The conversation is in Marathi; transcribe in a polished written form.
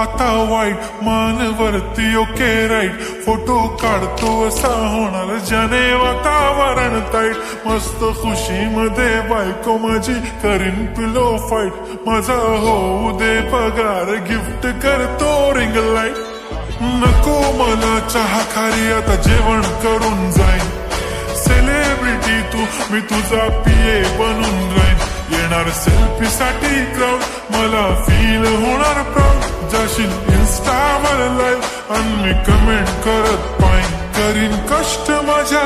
आता वाईट मान वरती ओके राईट फोटो काढतो असा होणार ज्याने वातावरण ताईट मस्त खुशी मध्ये बायको माझी करीन पिलो फाईट माझा होऊ दे पगार गिफ्ट करतो रिंग लाईट नको मला चहा खारी आता जेवण करून जाईन सेलिब्रिटी तू मी तुझा पिये बनून राहीन येणार सेल्फी साठी क्राऊड मला फील होणार प्राऊड जाशील इन्स्टावर लाईव्ह आणि मी कमेंट करत पाईन करीन कष्ट माझ्या